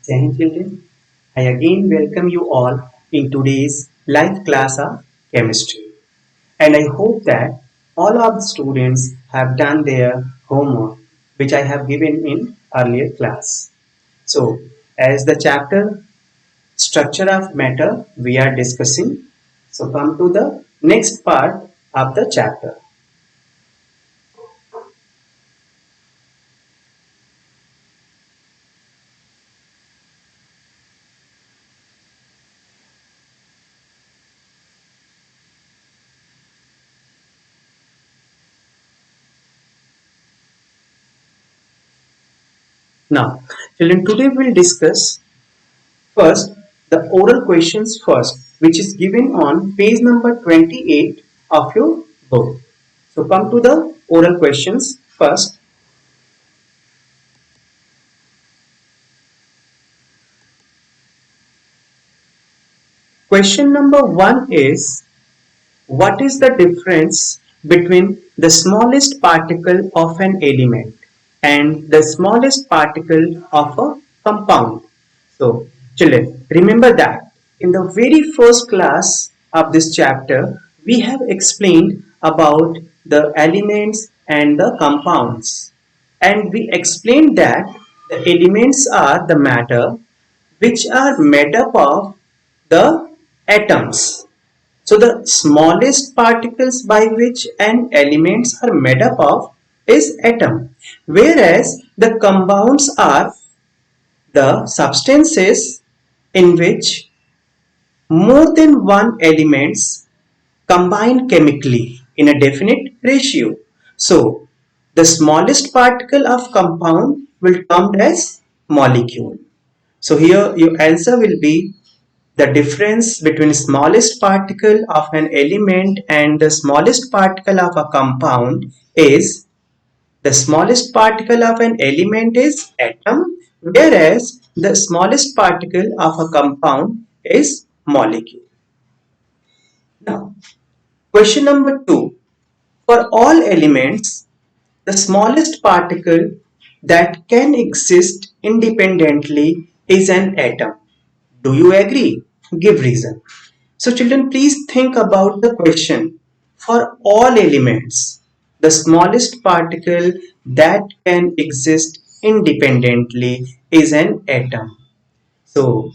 Jai Hind children, I again welcome you all in today's live class of chemistry. And I hope that all of the students have done their homework which I have given in earlier class. So, as the chapter structure of matter we are discussing, so come to the next part of the chapter. Now, children, today we'll discuss first, the oral questions first, which is given on page number 28 of your book. So come to the oral questions first. Question number 1 is, what is the difference between the smallest particle of an element and the smallest particle of a compound? So, children, remember that in the very first class of this chapter, we have explained about the elements and the compounds. And we explained that the elements are the matter which are made up of the atoms. So the smallest particles by which an elements are made up of is atom, whereas the compounds are the substances in which more than one elements combine chemically in a definite ratio. So the smallest particle of compound will termed as molecule. So here your answer will be the difference between smallest particle of an element and the smallest particle of a compound is the smallest particle of an element is atom, whereas the smallest particle of a compound is molecule. Now, question number 2. For all elements, the smallest particle that can exist independently is an atom. Do you agree? Give reason. So children, please think about the question. For all elements, the smallest particle that can exist independently is an atom. So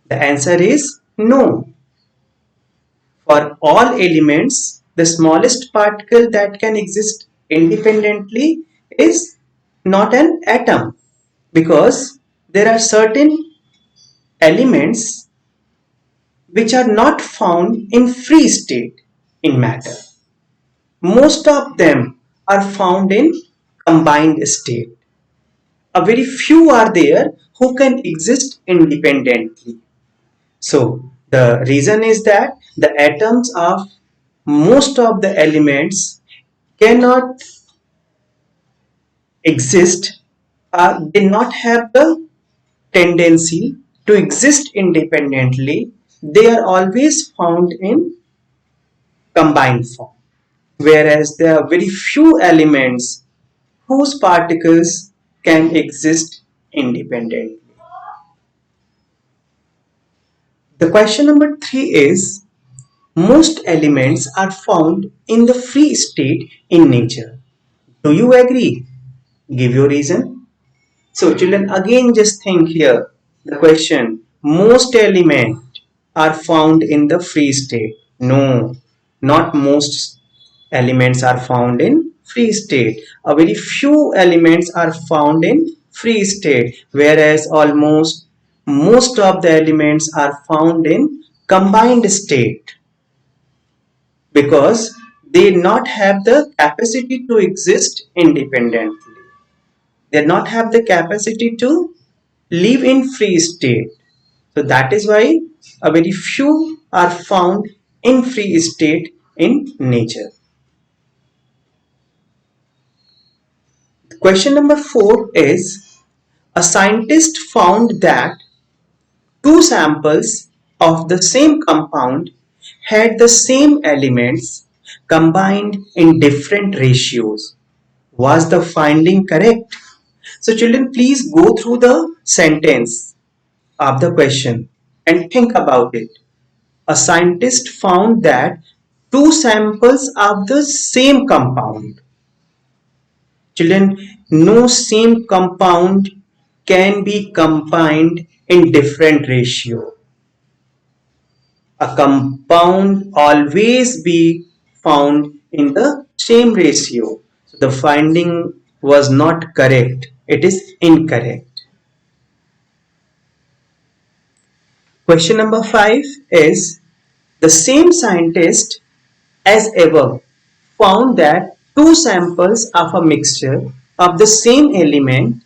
the answer is no. For all elements, the smallest particle that can exist independently is not an atom, because there are certain elements which are not found in free state in matter. Most of them are found in combined state. A very few are there who can exist independently. So the reason is that the atoms of most of the elements cannot exist, they not have the tendency to exist independently. They are always found in combined form, whereas there are very few elements whose particles can exist independently. The question number 3 is, most elements are found in the free state in nature. Do you agree? Give your reason. So children, again just think here the question, most elements are found in the free state. No, not most elements are found in free state. A very few elements are found in free state, whereas almost most of the elements are found in combined state, because they not have the capacity to exist independently. They not have the capacity to live in free state. So that is why a very few are found in free state in nature. Question number 4 is, a scientist found that two samples of the same compound had the same elements combined in different ratios. Was the finding correct? So children, please go through the sentence of the question and think about it. A scientist found that two samples of the same compound. Children, no same compound can be combined in different ratio. A compound always be found in the same ratio. So the finding was not correct. It is incorrect. Question number 5 is the same scientist as ever found that two samples of a mixture of the same element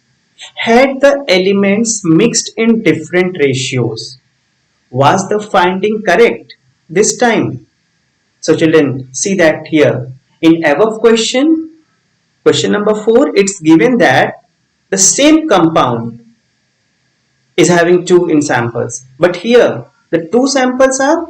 had the elements mixed in different ratios. Was the finding correct this time? So children, see that here. In above question number 4, it's given that the same compound is having two in samples. But here, the two samples are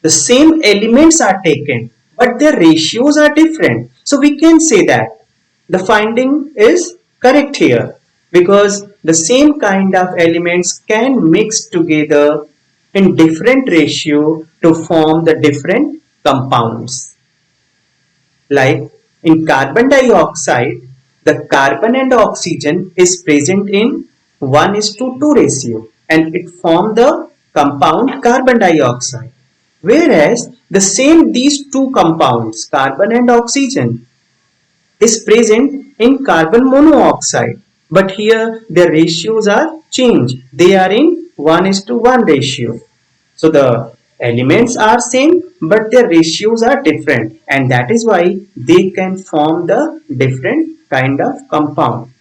the same elements are taken, but their ratios are different. So we can say that the finding is correct here because the same kind of elements can mix together in different ratio to form the different compounds. Like in carbon dioxide, the carbon and oxygen is present in 1:2 ratio and it forms the compound carbon dioxide. Whereas the same these two compounds, carbon and oxygen, is present in carbon monoxide. But here the ratios are changed. They are in 1:1 ratio. So the elements are same but their ratios are different and that is why they can form the different kind of compound.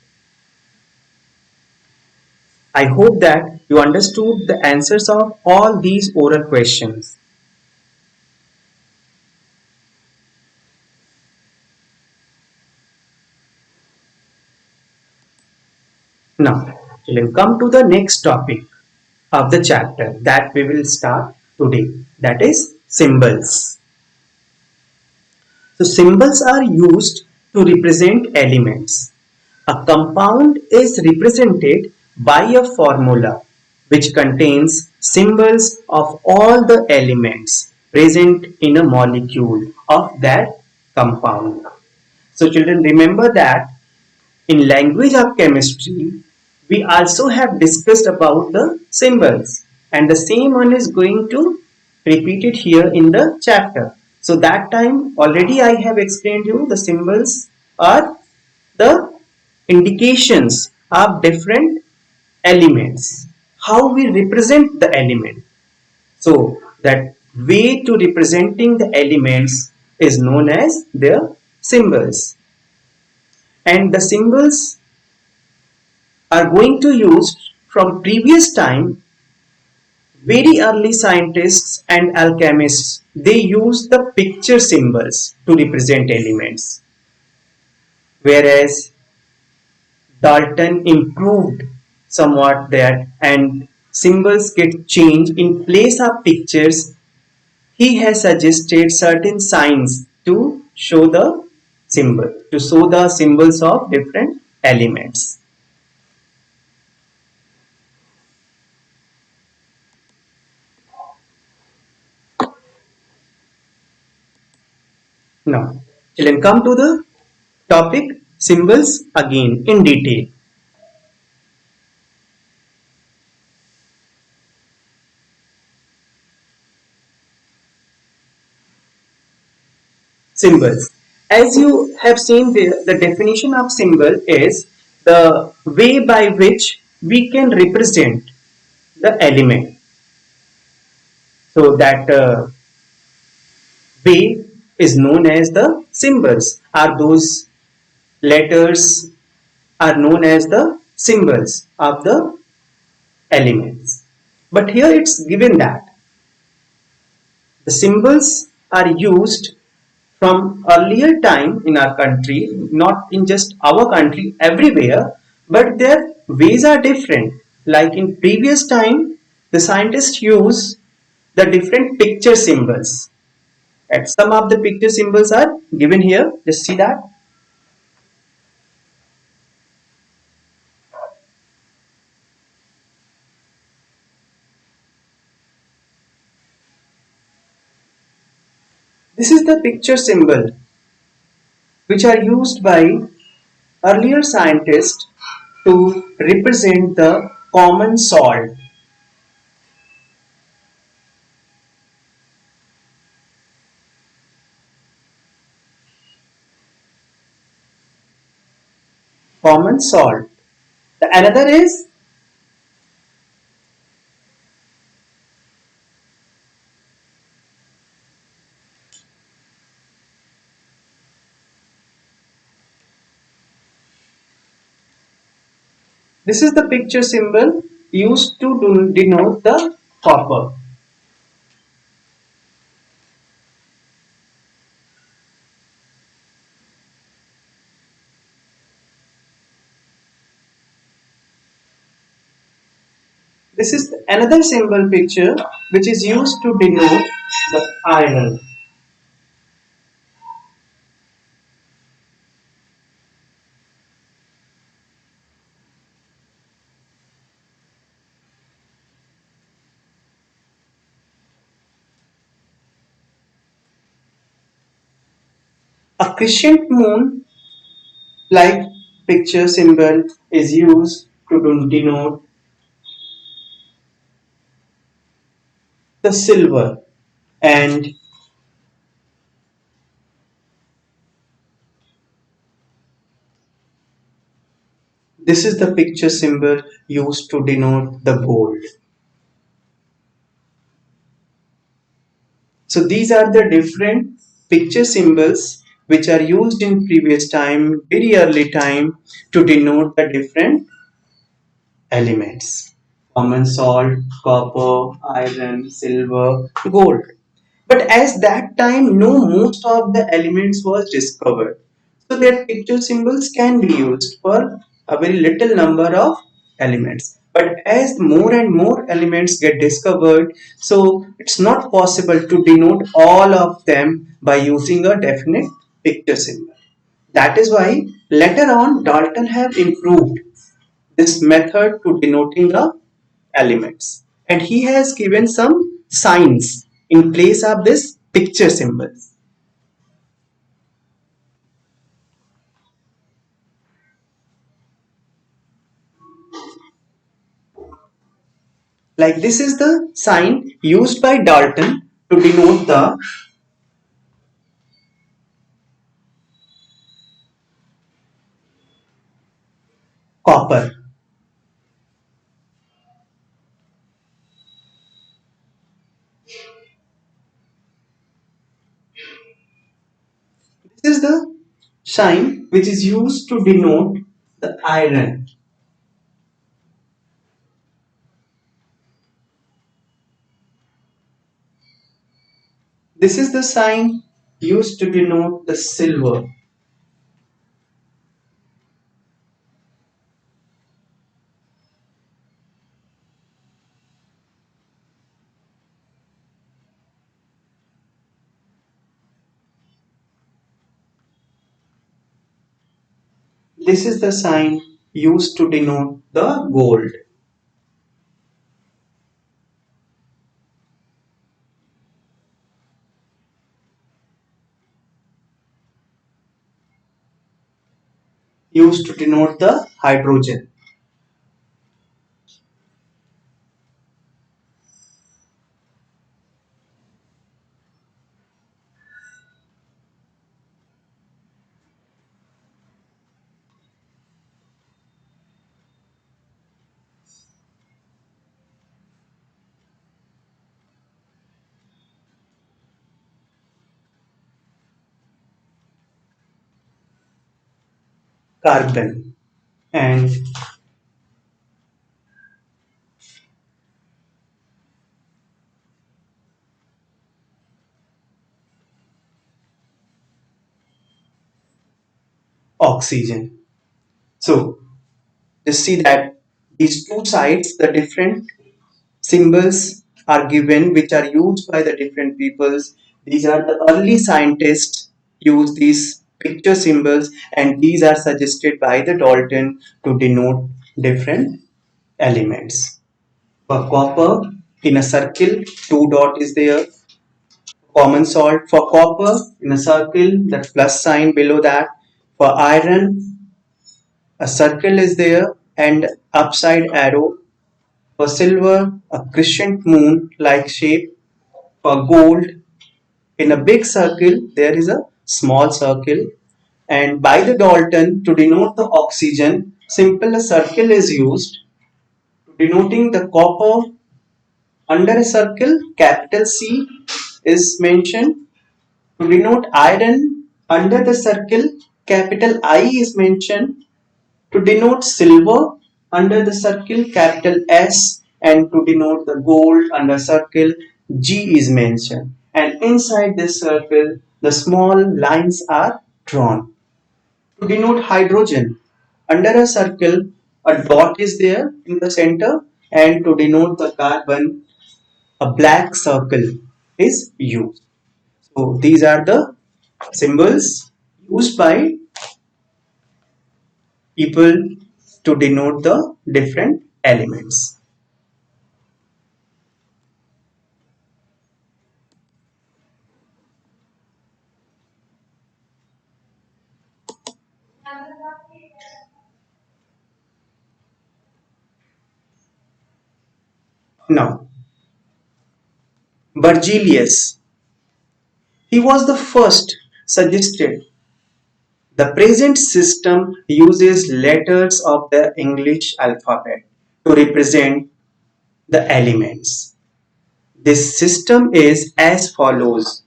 I hope that you understood the answers of all these oral questions. Now, children, come to the next topic of the chapter that we will start today. That is symbols. So symbols are used to represent elements. A compound is represented by a formula which contains symbols of all the elements present in a molecule of that compound. So children, remember that in language of chemistry, we also have discussed about the symbols and the same one is going to repeat it here in the chapter. So that time already I have explained you the symbols are the indications of different elements, how we represent the element. So that way to representing the elements is known as their symbols. And the symbols are going to use from previous time. Very early scientists and alchemists, they use the picture symbols to represent elements, whereas Dalton improved somewhat that and symbols get changed in place of pictures. He has suggested certain signs to show the symbols of different elements. Now, children, come to the topic symbols again in detail. Symbols. As you have seen, the definition of symbol is the way by which we can represent the element. So that way is known as the symbols. Are those letters are known as the symbols of the elements. But here it's given that the symbols are used from earlier time in our country, not in just our country, everywhere, but their ways are different. Like in previous time, the scientists use the different picture symbols. And some of the picture symbols are given here. Just see that. This is the picture symbol which are used by earlier scientists to represent the common salt. Common salt. The another is this is the picture symbol used to denote the copper. This is another symbol picture which is used to denote the iron. A crescent moon like picture symbol is used to denote the silver, and this is the picture symbol used to denote the gold. So these are the different picture symbols which are used in previous time, very early time, to denote the different elements. Common salt, copper, iron, silver, gold. But as that time, no most of the elements was discovered. So their picture symbols can be used for a very little number of elements. But as more and more elements get discovered, so it's not possible to denote all of them by using a definite picture symbol. That is why later on Dalton have improved this method to denoting the elements, and he has given some signs in place of this picture symbols. Like this is the sign used by Dalton to denote the copper. This is the sign which is used to denote the iron. This is the sign used to denote the silver. This is the sign used to denote the gold. Used to denote the hydrogen. Carbon and oxygen. So just see that these two sides, the different symbols are given which are used by the different peoples. These are the early scientists use these picture symbols, and these are suggested by the Dalton to denote different elements. For copper, in a circle, two dot is there. common salt. For copper, in a circle, that plus sign below that. For iron, a circle is there and upside arrow. For silver, a crescent moon like shape. For gold, in a big circle, there is a small circle. And by the Dalton, to denote the oxygen, simple a circle is used. Denoting the copper, under a circle, capital C is mentioned. To denote iron, under the circle, capital I is mentioned. To denote silver, under the circle, capital S. And to denote the gold, under circle, G is mentioned. And inside this circle, the small lines are drawn. To denote hydrogen, under a circle, a dot is there in the center. And to denote the carbon, a black circle is used. So these are the symbols used by people to denote the different elements. Now, Berzelius, he was the first suggested the present system uses letters of the English alphabet to represent the elements. This system is as follows.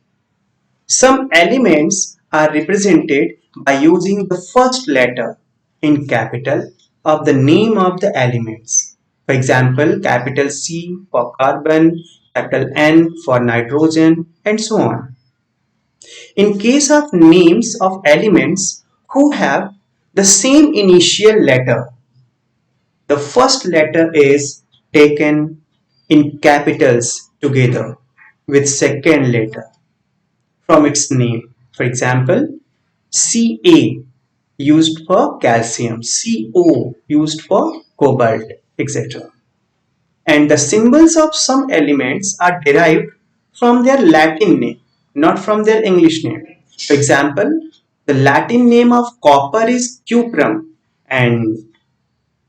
Some elements are represented by using the first letter in capital of the name of the elements. For example, capital C for carbon, capital N for nitrogen, and so on. In case of names of elements who have the same initial letter, the first letter is taken in capitals together with second letter from its name. For example, Ca used for calcium, Co used for cobalt, etc. And the symbols of some elements are derived from their Latin name, not from their English name. For example, the Latin name of copper is cuprum and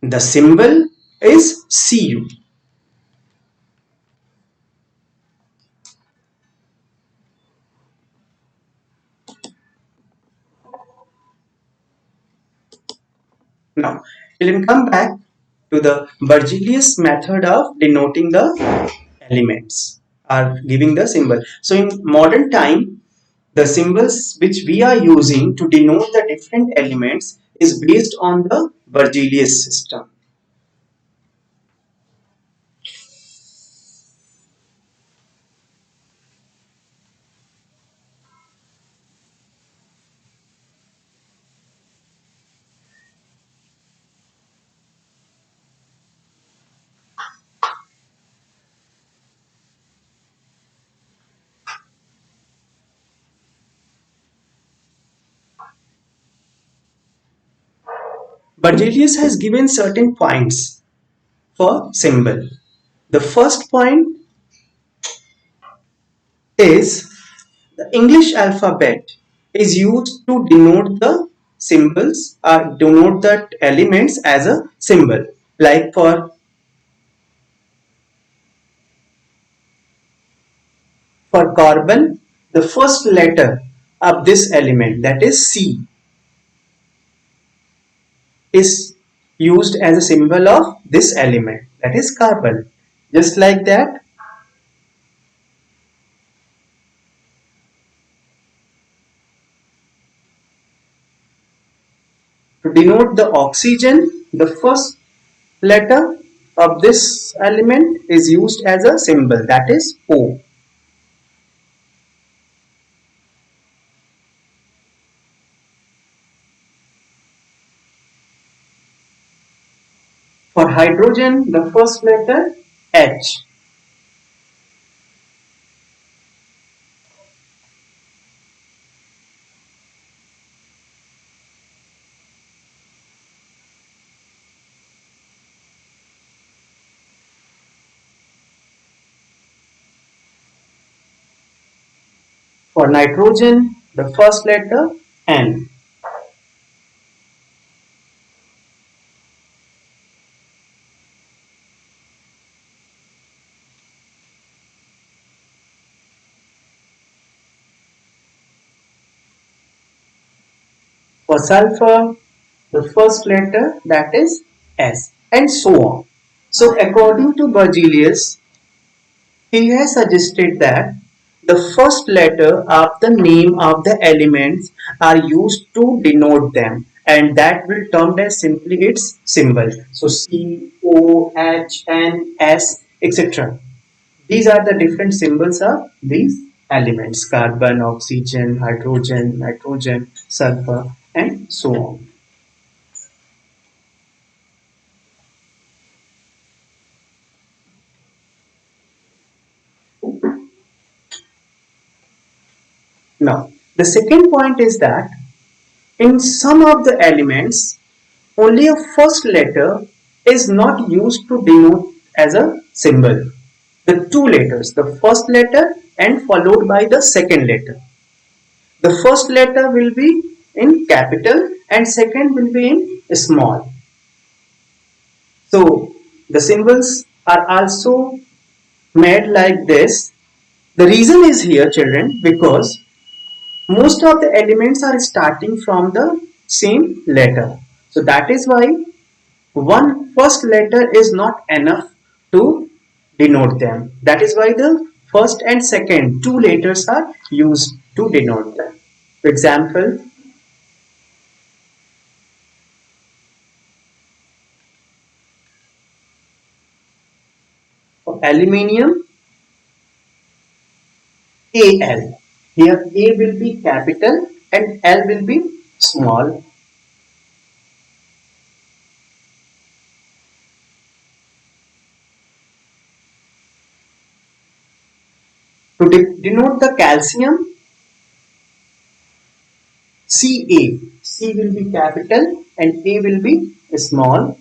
the symbol is Cu. Now, we'll come back to the Berzelius method of denoting the elements or giving the symbol. So in modern time, the symbols which we are using to denote the different elements is based on the Berzelius system. Berzelius has given certain points for symbol. The first point is the English alphabet is used to denote the symbols or denote the elements as a symbol. Like for carbon, the first letter of this element, that is C, is used as a symbol of this element, that is carbon. Just like that, to denote the oxygen, the first letter of this element is used as a symbol, that is O. For hydrogen, the first letter H. For nitrogen, the first letter N. For sulfur, the first letter that is S, and so on. So according to Berzelius, he has suggested that the first letter of the name of the elements are used to denote them, and that will termed as simply its symbol. So C, O, H, N, S, etc. These are the different symbols of these elements: carbon, oxygen, hydrogen, nitrogen, sulfur, and so on. Now, the second point is that in some of the elements, only a first letter is not used to denote as a symbol. The two letters, the first letter and followed by the second letter. The first letter will be in capital and second will be in small. So the symbols are also made like this. The reason is here, children, because most of the elements are starting from the same letter. So that is why one first letter is not enough to denote them. That is why the first and second two letters are used to denote them. For example, for aluminium, Al. Here A will be capital and L will be small. To denote the calcium, Ca. C will be capital and A will be small.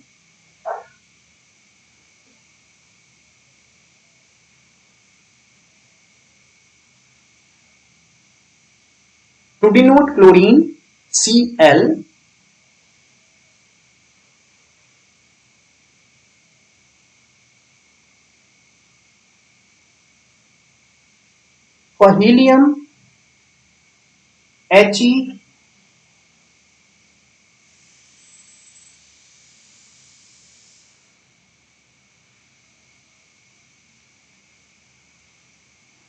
To denote chlorine, Cl. For helium, He.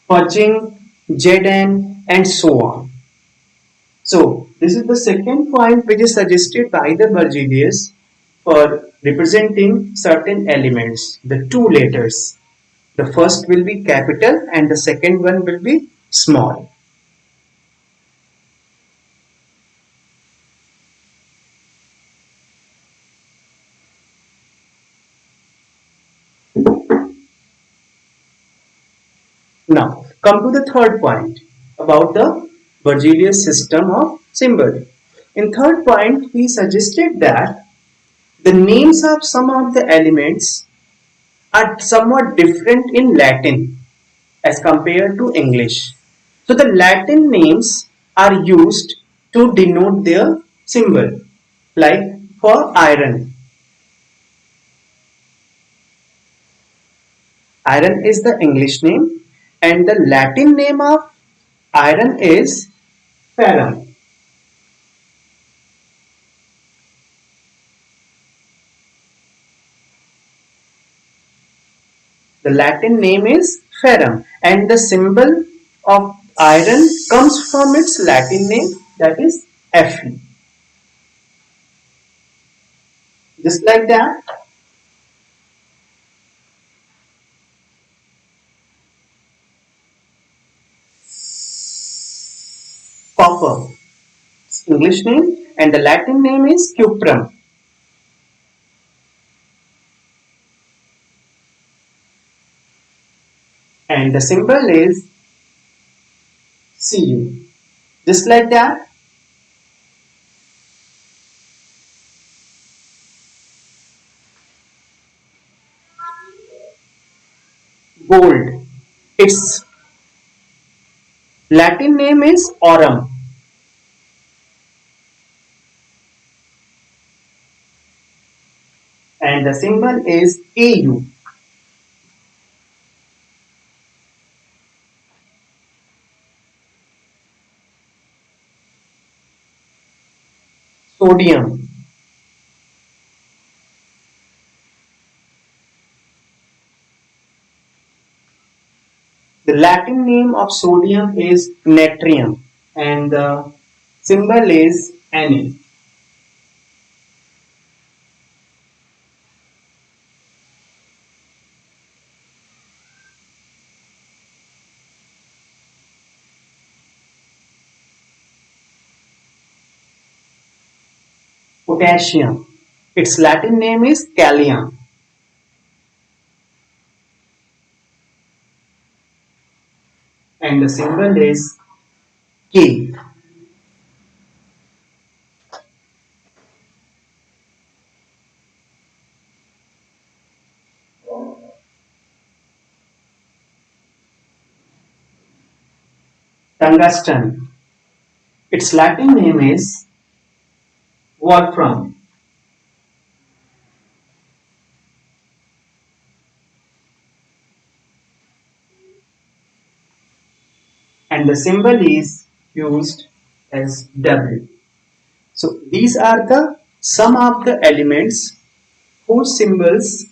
For zinc, Zn, and so on. So this is the second point which is suggested by the Berzelius for representing certain elements, the two letters. The first will be capital and the second one will be small. Now come to the third point about the Berzelius system of symbol. In third point, he suggested that the names of some of the elements are somewhat different in Latin as compared to English. So the Latin names are used to denote their symbol. Like for iron, iron is the English name and the Latin name of iron is ferrum. The Latin name is ferrum and the symbol of iron comes from its Latin name, that is Fe. Just like that, copper, English name, and the Latin name is cuprum. And the symbol is Cu. Just like that, gold. Its Latin name is aurum and the symbol is Au. Sodium. The Latin name of sodium is natrium and the symbol is Na. Potassium. Its Latin name is Kalium and the symbol is K. Tungsten. Its Latin name is Wolfram and the symbol is used as W. So these are the some of the elements whose symbols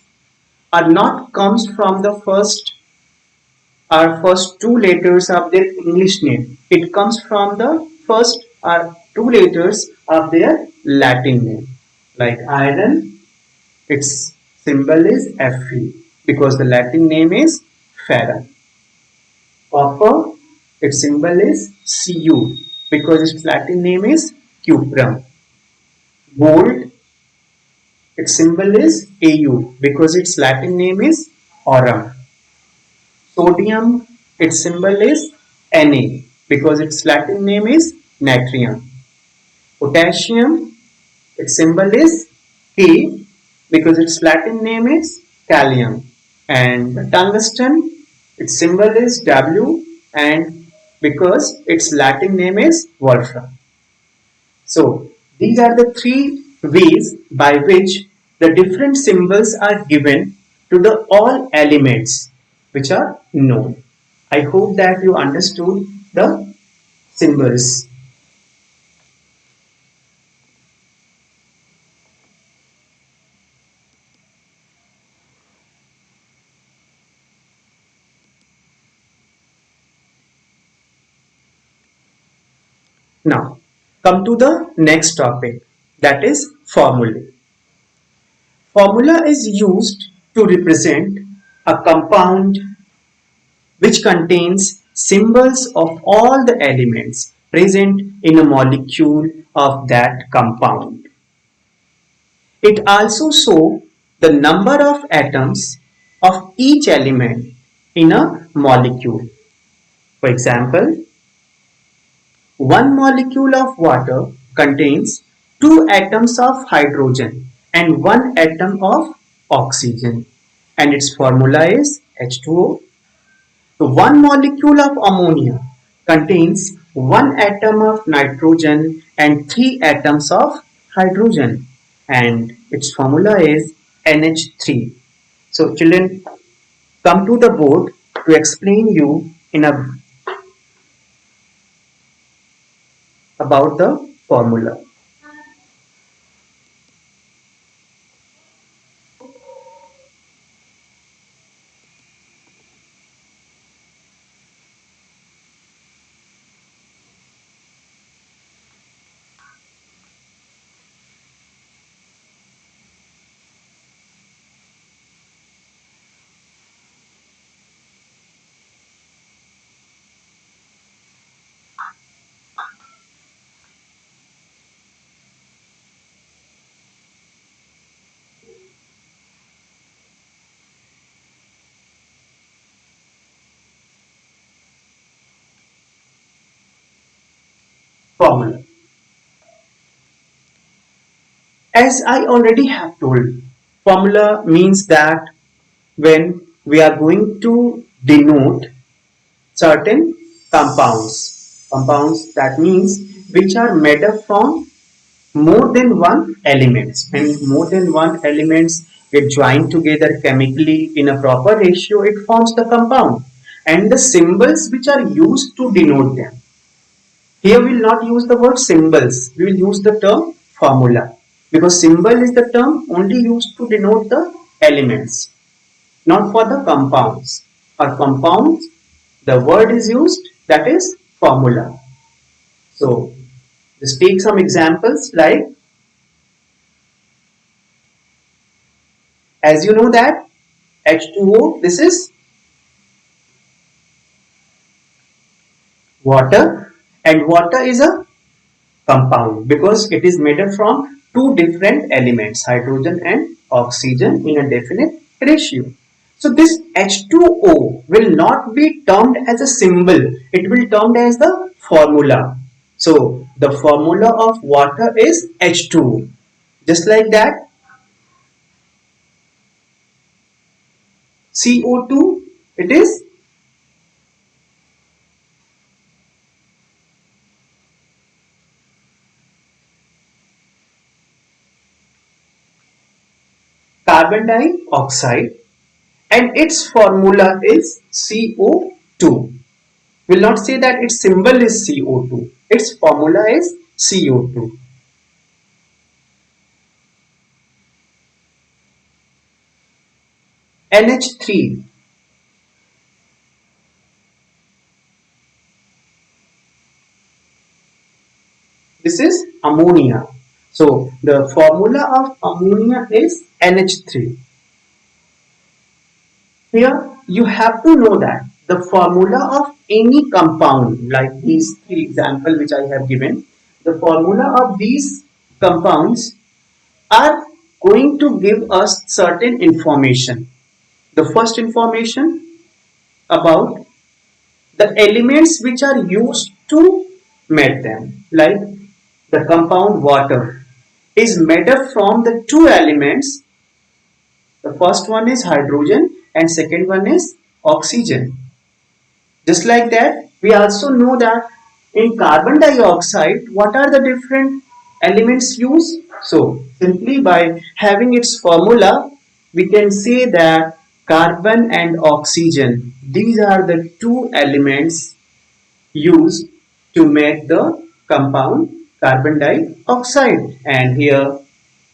are not comes from the first two letters of their English name. It comes from the first or two letters of their Latin name. Like iron, its symbol is Fe because the Latin name is ferrum. Copper, its symbol is Cu because its Latin name is cuprum. Gold, its symbol is Au because its Latin name is aurum. Sodium, its symbol is Na because its Latin name is natrium. Potassium, its symbol is K because its Latin name is kalium. And tungsten, its symbol is W and because its Latin name is wolfram. So these are the three ways by which the different symbols are given to the all elements which are known. I hope that you understood the symbols. Now come to the next topic, that is formula. Formula is used to represent a compound which contains symbols of all the elements present in a molecule of that compound. It also shows the number of atoms of each element in a molecule. For example, one molecule of water contains two atoms of hydrogen and one atom of oxygen, and its formula is H2O. So one molecule of ammonia contains one atom of nitrogen and three atoms of hydrogen, and its formula is NH3. So children, come to the board to explain you in a about the formula. Formula. As I already have told, formula means that when we are going to denote certain compounds. Compounds, that means which are made up from more than one elements. When more than one elements get joined together chemically in a proper ratio, it forms the compound. And the symbols which are used to denote them. Here we will not use the word symbols. We will use the term formula. Because symbol is the term only used to denote the elements, not for the compounds. For compounds, the word is used, that is formula. So, just take some examples like, as you know that H2O, this is water, and water is a compound because it is made up from two different elements, hydrogen and oxygen, in a definite ratio. So this H2O will not be termed as a symbol, it will termed as the formula. So the formula of water is H2O. Just like that, CO2, it is carbon dioxide, and its formula is CO2. Will not say that its symbol is CO2. Its formula is CO2. NH3. This is ammonia. So the formula of ammonia is NH3. Here you have to know that the formula of any compound, like these three examples which I have given, the formula of these compounds are going to give us certain information. The first information about the elements which are used to make them, like the compound water is made up from the two elements. The first one is hydrogen and second one is oxygen. Just like that, we also know that in carbon dioxide, what are the different elements used? So, simply by having its formula, we can say that carbon and oxygen, these are the two elements used to make the compound carbon dioxide. And here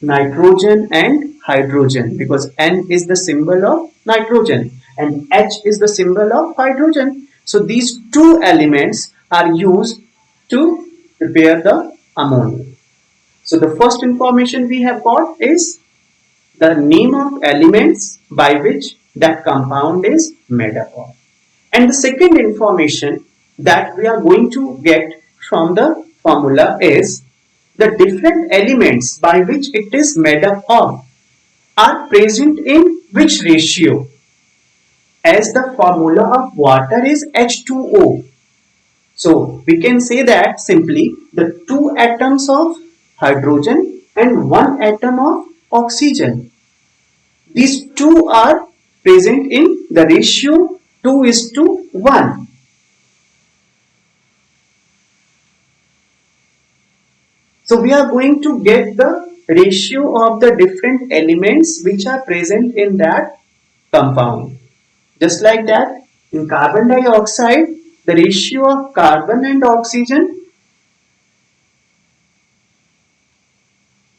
nitrogen and hydrogen, because N is the symbol of nitrogen and H is the symbol of hydrogen. So these two elements are used to prepare the ammonia. So the first information we have got is the name of elements by which that compound is made up of. And the second information that we are going to get from the formula is the different elements by which it is made up of are present in which ratio. As the formula of water is H2O. So we can say that simply the two atoms of hydrogen and one atom of oxygen. These two are present in the ratio 2:1. So we are going to get the ratio of the different elements which are present in that compound. Just like that, in carbon dioxide, the ratio of carbon and oxygen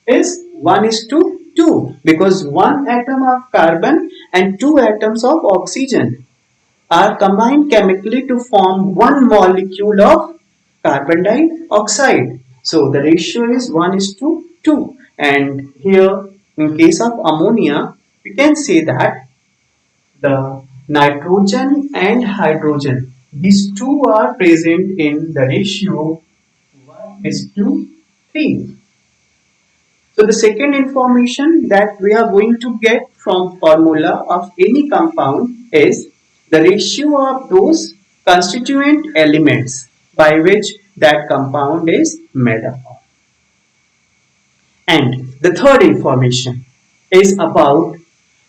is 1:2 because one atom of carbon and two atoms of oxygen are combined chemically to form one molecule of carbon dioxide. So the ratio is 1:2. And here in case of ammonia, we can say that the nitrogen and hydrogen, these two are present in the ratio 1:3. So the second information that we are going to get from formula of any compound is the ratio of those constituent elements by which that compound is made up of. And the third information is about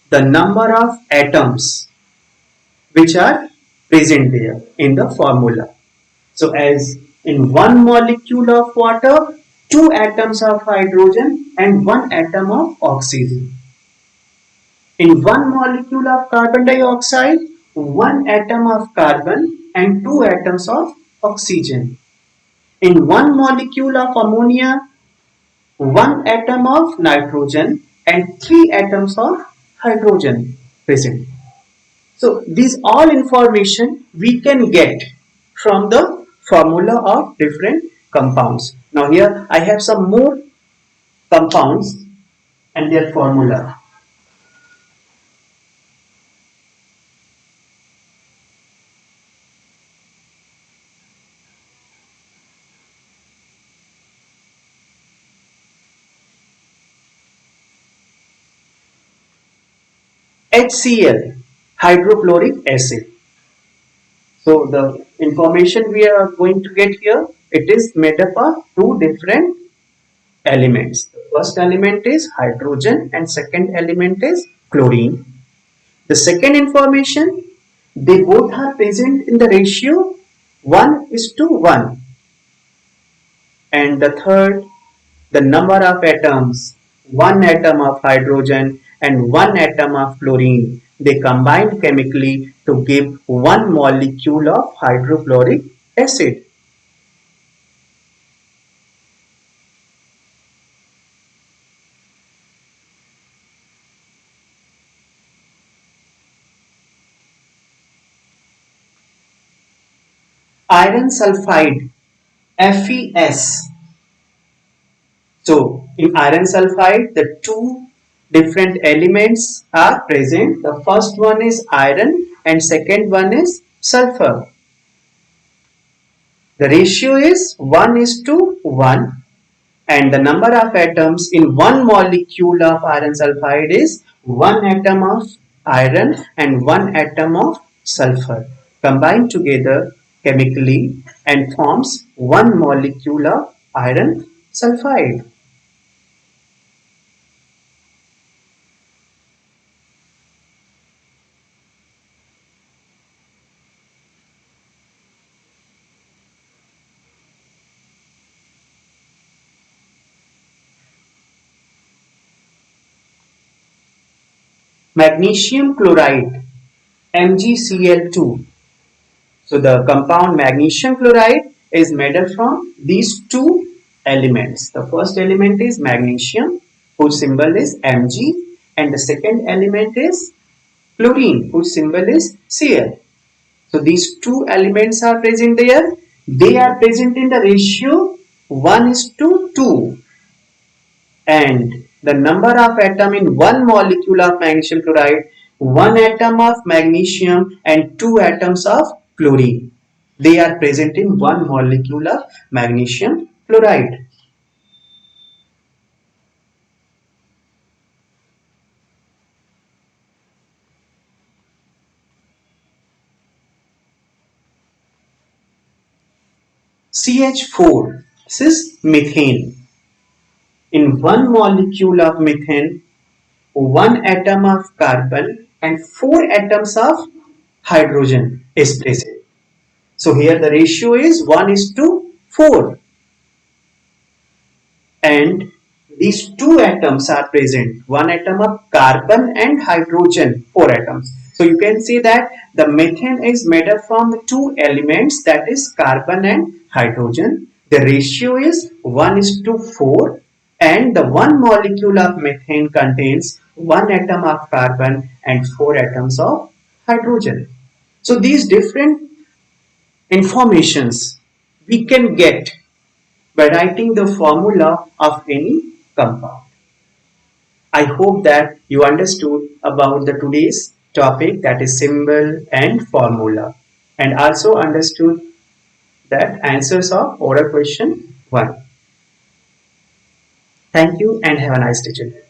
the number of atoms which are present there in the formula. So as in one molecule of water, two atoms of hydrogen and one atom of oxygen. In one molecule of carbon dioxide, one atom of carbon and two atoms of oxygen. In one molecule of ammonia, one atom of nitrogen and three atoms of hydrogen present. So these all information we can get from the formula of different compounds. Now here I have some more compounds and their formula. HCl, hydrochloric acid. So the information we are going to get here, it is made up of two different elements. The first element is hydrogen and second element is chlorine. The second information, they both are present in the ratio 1:1. And the third, the number of atoms, one atom of hydrogen and one atom of chlorine, they combine chemically to give one molecule of hydrochloric acid. Iron sulfide, FeS. So in iron sulfide, the two different elements are present. The first one is iron and second one is sulfur. The ratio is 1:1 and the number of atoms in one molecule of iron sulfide is one atom of iron and one atom of sulfur combined together chemically and forms one molecule of iron sulfide. Magnesium chloride, MgCl2. So the compound magnesium chloride is made up from these two elements. The first element is magnesium, whose symbol is Mg, and the second element is chlorine, whose symbol is Cl. So these two elements are present there. They are present in the ratio 1:2, and the number of atom in one molecule of magnesium chloride, one atom of magnesium and two atoms of chlorine. They are present in one molecule of magnesium chloride. CH4, this is methane. In one molecule of methane, one atom of carbon and four atoms of hydrogen is present. So here the ratio is 1:4 and these two atoms are present, one atom of carbon and hydrogen, four atoms. So you can see that the methane is made up from the two elements, that is carbon and hydrogen. The ratio is 1:4 and the one molecule of methane contains one atom of carbon and four atoms of hydrogen. So these different informations we can get by writing the formula of any compound. I hope that you understood about the today's topic, that is symbol and formula, and also understood that answers of oral question 1. Thank you and have a nice day, children.